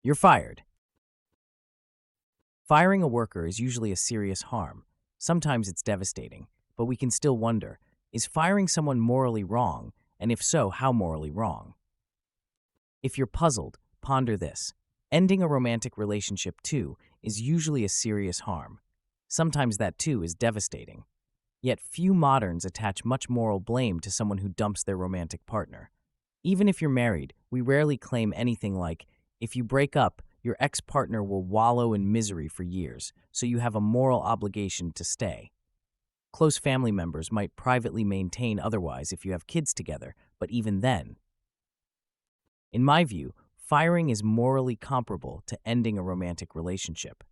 You're fired. Firing a worker is usually a serious harm. Sometimes it's devastating, but we can still wonder, is firing someone morally wrong, and if so, how morally wrong? If you're puzzled, ponder this. Ending a romantic relationship, too, is usually a serious harm. Sometimes that, too, is devastating. Yet few moderns attach much moral blame to someone who dumps their romantic partner. Even if you're married, we rarely claim anything like, if you break up, your ex-partner will wallow in misery for years, so you have a moral obligation to stay. Close family members might privately maintain otherwise if you have kids together, but even then. In my view, firing is morally comparable to ending a romantic relationship.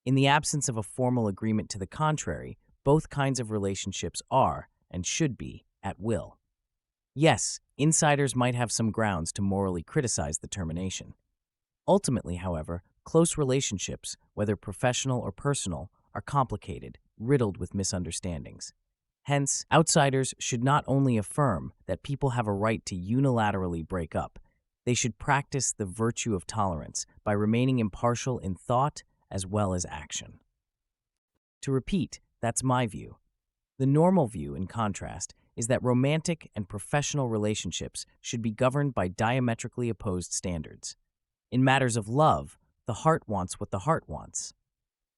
In the absence of a formal agreement to the contrary, both kinds of relationships are, and should be, at will. Yes, insiders might have some grounds to morally criticize the termination. Ultimately, however, close relationships, whether professional or personal, are complicated, riddled with misunderstandings. Hence, outsiders should not only affirm that people have a right to unilaterally break up, they should practice the virtue of tolerance by remaining impartial in thought as well as action. To repeat, that's my view. The normal view, in contrast, is that romantic and professional relationships should be governed by diametrically opposed standards. In matters of love, the heart wants what the heart wants.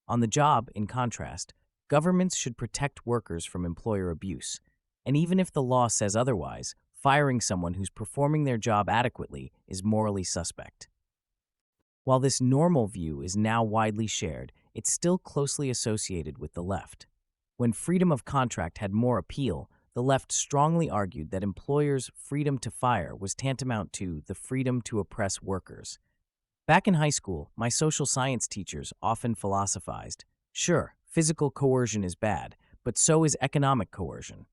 On the job, in contrast, governments should protect workers from employer abuse, and even if the law says otherwise, firing someone who's performing their job adequately is morally suspect. While this normal view is now widely shared, it's still closely associated with the left. When freedom of contract had more appeal, the left strongly argued that employers' freedom to fire was tantamount to the freedom to oppress workers. Back in high school, my social science teachers often philosophized, sure, physical coercion is bad, but so is economic coercion.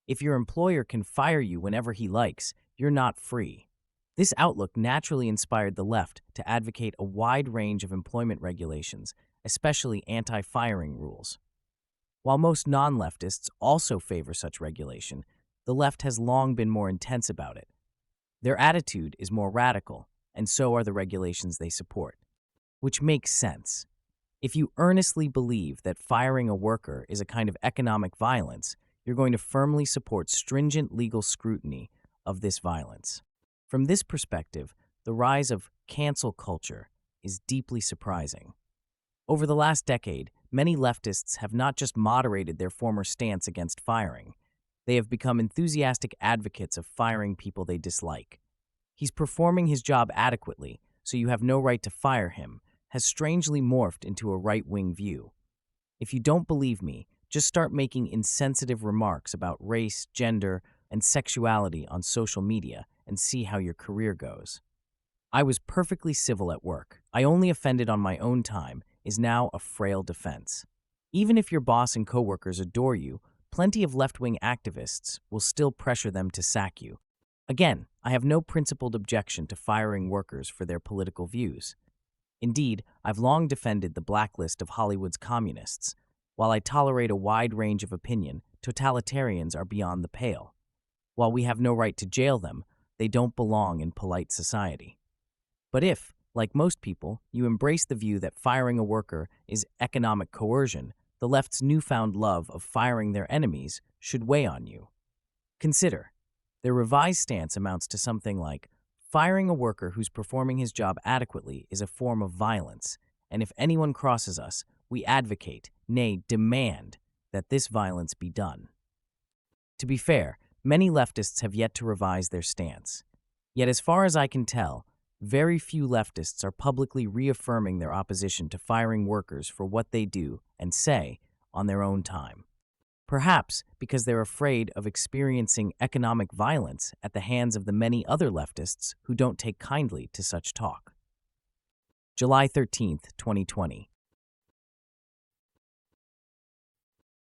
If your employer can fire you whenever he likes, you're not free. This outlook naturally inspired the left to advocate a wide range of employment regulations, especially anti-firing rules. While most non-leftists also favor such regulation, the left has long been more intense about it. Their attitude is more radical, and so are the regulations they support. Which makes sense. If you earnestly believe that firing a worker is a kind of economic violence, you're going to firmly support stringent legal scrutiny of this violence. From this perspective, the rise of cancel culture is deeply surprising. Over the last decade, many leftists have not just moderated their former stance against firing, they have become enthusiastic advocates of firing people they dislike. He's performing his job adequately, so you have no right to fire him, has strangely morphed into a right-wing view. If you don't believe me, just start making insensitive remarks about race, gender, and sexuality on social media and see how your career goes. I was perfectly civil at work. I only offended on my own time is now a frail defense. Even if your boss and coworkers adore you, plenty of left-wing activists will still pressure them to sack you. Again, I have no principled objection to firing workers for their political views. Indeed, I've long defended the blacklist of Hollywood's communists. While I tolerate a wide range of opinion, totalitarians are beyond the pale. While we have no right to jail them, they don't belong in polite society. But if, like most people, you embrace the view that firing a worker is economic coercion, the left's newfound love of firing their enemies should weigh on you. Consider, their revised stance amounts to something like, firing a worker who's performing his job adequately is a form of violence, and if anyone crosses us, we advocate, nay, demand, that this violence be done. To be fair, many leftists have yet to revise their stance. Yet as far as I can tell, very few leftists are publicly reaffirming their opposition to firing workers for what they do and say on their own time. Perhaps because they're afraid of experiencing economic violence at the hands of the many other leftists who don't take kindly to such talk. July 13th, 2020.